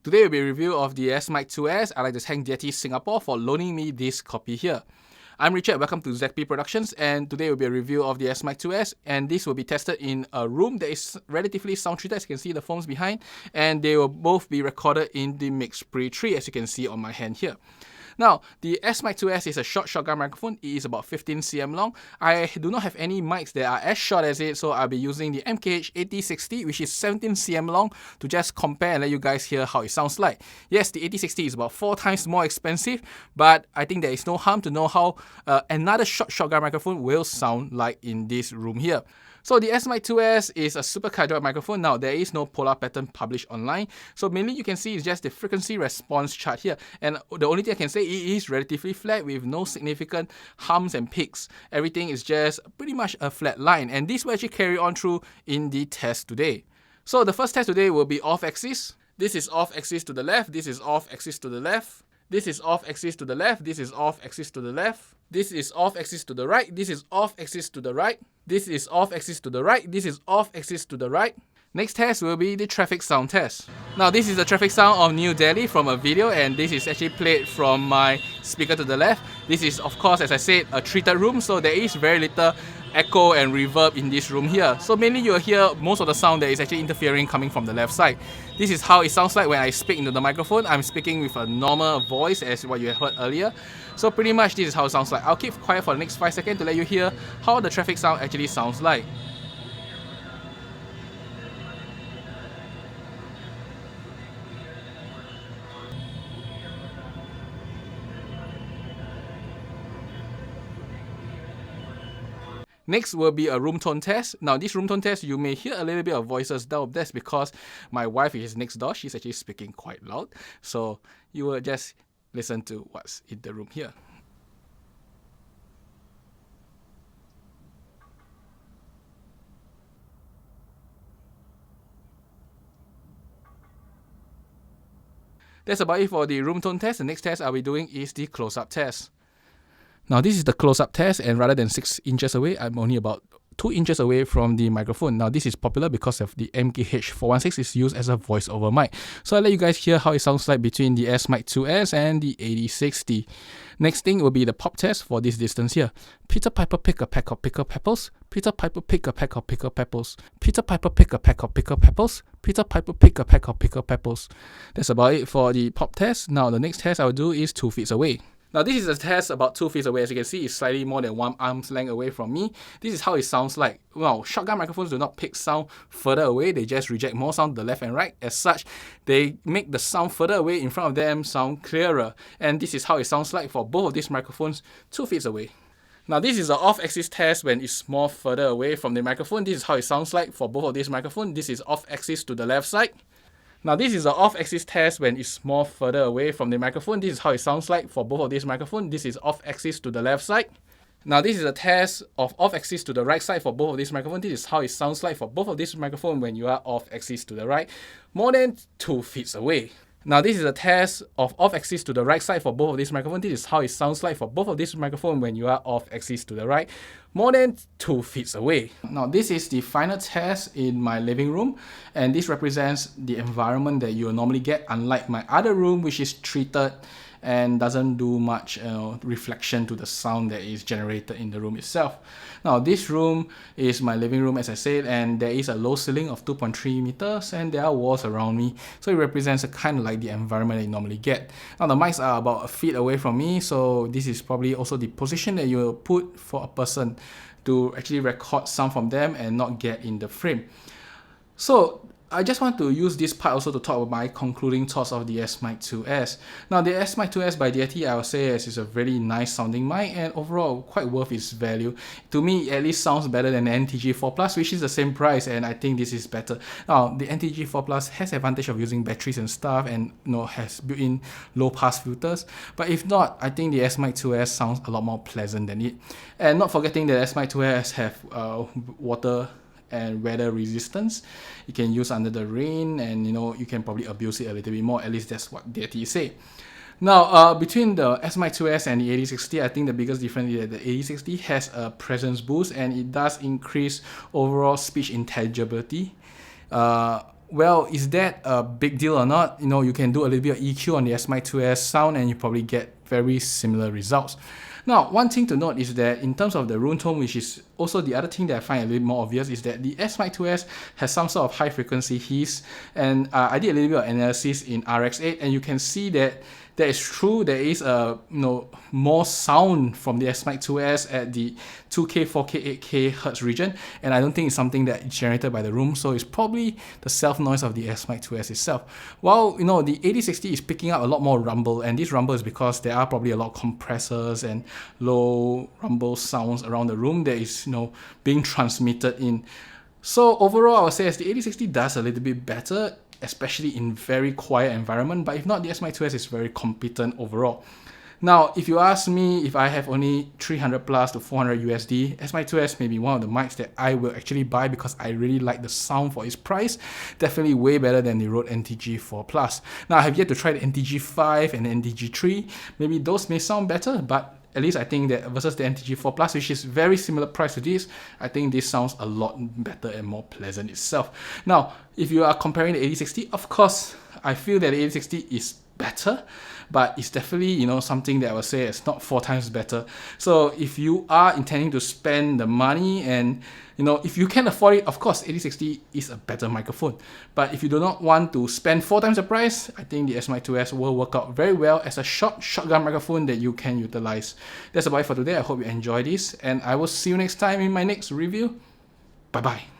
Today will be a review of the SMIC 2S. I'd like to thank Deity Singapore for loaning me this copy here. I'm Richard, welcome to ZP Productions, and today will be a review of the SMIC 2S, and this will be tested in a room that is relatively sound treated, as you can see the foams behind, and they will both be recorded in the Mix Pre 3, as you can see on my hand here. Now, the SMIC 2S is a short shotgun microphone. It is about 15 cm long. I do not have any mics that are as short as it, so I'll be using the MKH8060, which is 17 cm long, to just compare and let you guys hear how it sounds like. Yes, the 8060 is about 4 times more expensive, but I think there is no harm to know how another short shotgun microphone will sound like in this room here. So the SMIC 2S is a super cardioid microphone. Now, there is no polar pattern published online. So mainly you can see is just the frequency response chart here. And the only thing I can say, it is relatively flat with no significant humps and peaks. Everything is just pretty much a flat line. And this will actually carry on through in the test today. So the first test today will be off axis. This is off axis to the left. This is off axis to the left. This is off axis to the left. This is off axis to the left. This is off axis to the right. This is off axis to the right. This is off axis to the right. This is off axis to the right. Next test will be the traffic sound test. Now this is the traffic sound of New Delhi from a video, and this is actually played from my speaker to the left. This is, of course, as I said, a treated room, so there is very little echo and reverb in this room here. So mainly you'll hear most of the sound that is actually interfering coming from the left side. This is how it sounds like when I speak into the microphone. I'm speaking with a normal voice as what you heard earlier. So pretty much this is how it sounds like. I'll keep quiet for the next 5 seconds to let you hear how the traffic sound actually sounds like. Next will be a room tone test. Now this room tone test, you may hear a little bit of voices down. That's because my wife is next door. She's actually speaking quite loud. So you will just listen to what's in the room here. That's about it for the room tone test. The next test I'll be doing is the close-up test. Now this is the close-up test, and rather than 6 inches away, I'm only about 2 inches away from the microphone. Now this is popular because of the MKH416 is used as a voice-over mic. So I'll let you guys hear how it sounds like between the SMIC 2S and the 8060. Next thing will be the pop test for this distance here. Peter Piper pick a peck of pickled peppers. Peter Piper pick a peck of pickled peppers. Peter Piper pick a peck of pickled peppers. Peter Piper pick a peck of pickled peppers. That's about it for the pop test. Now the next test I'll do is 2 feet away. Now this is a test about 2 feet away. As you can see, it's slightly more than 1 arm's length away from me. This is how it sounds like. Well, shotgun microphones do not pick sound further away. They just reject more sound to the left and right. As such, they make the sound further away in front of them sound clearer. And this is how it sounds like for both of these microphones 2 feet away. Now this is an off-axis test when it's more further away from the microphone. This is how it sounds like for both of these microphones. This is off-axis to the left side. Now this is an off-axis test when it's more further away from the microphone. This is how it sounds like for both of these microphones. This is off-axis to the left side. Now this is a test of off-axis to the right side for both of these microphones. This is how it sounds like for both of these microphones when you are off-axis to the right, more than 2 feet away. Now this is a test of off-axis to the right side for both of these microphones. This is how it sounds like for both of these microphones when you are off-axis to the right, more than 2 feet away. Now this is the final test in my living room, and this represents the environment that you will normally get, unlike my other room, which is treated and doesn't do much reflection to the sound that is generated in the room itself. Now this room is my living room, as I said, and there is a low ceiling of 2.3 meters, and there are walls around me, so it represents a kind of like the environment that you normally get. Now the mics are about 1 feet away from me, so this is probably also the position that you will put for a person to actually record sound from them and not get in the frame. So I just want to use this part also to talk about my concluding thoughts of the SMIC 2S. Now the SMIC 2S by Deity, I would say is a very nice sounding mic, and overall quite worth its value. To me, it at least sounds better than the NTG4 Plus, which is the same price, and I think this is better. Now the NTG4 Plus has the advantage of using batteries and stuff, and has built-in low pass filters. But if not, I think the SMIC 2S sounds a lot more pleasant than it. And not forgetting that SMIC 2S have water and weather resistance. You can use under the rain, and you can probably abuse it a little bit more. At least that's what Deity say. Now, between the SMIC 2S and the 8060, I think the biggest difference is that the 8060 has a presence boost, and it does increase overall speech intelligibility. well, is that a big deal or not? You can do a little bit of EQ on the SMIC2S sound and you probably get very similar results. Now, one thing to note is that in terms of the room tone, which is also the other thing that I find a little more obvious, is that the SMIC2S has some sort of high frequency hiss, and I did a little bit of analysis in RX8, and you can see that that is true. There is more sound from the SMIC2S at the 2K, 4K, 8K Hertz region, and I don't think it's something that is generated by the room, so it's probably the self noise of the SMIC2S itself. While the 8060 is picking up a lot more rumble, and this rumble is because there are probably a lot of compressors and low rumble sounds around the room that is being transmitted in. So overall, I would say as the 8060 does a little bit better, especially in very quiet environment, but if not, the SMIC2S is very competent overall. Now, if you ask me if I have only 300 plus to 400 USD, SMIC2S may be one of the mics that I will actually buy because I really like the sound for its price. Definitely way better than the Rode NTG4 Plus. Now, I have yet to try the NTG5 and the NTG3. Maybe those may sound better, but at least I think that versus the NTG4 Plus, which is very similar price to this, I think this sounds a lot better and more pleasant itself. Now, if you are comparing the 8060, of course, I feel that the 8060 is better, but it's definitely something that I would say is not 4 times better. So if you are intending to spend the money and if you can afford it, of course 8060 is a better microphone. But if you do not want to spend 4 times the price, I think the SMIC2S will work out very well as a shotgun microphone that you can utilize. That's about it for today. I hope you enjoy this, and I will see you next time in my next review. Bye bye.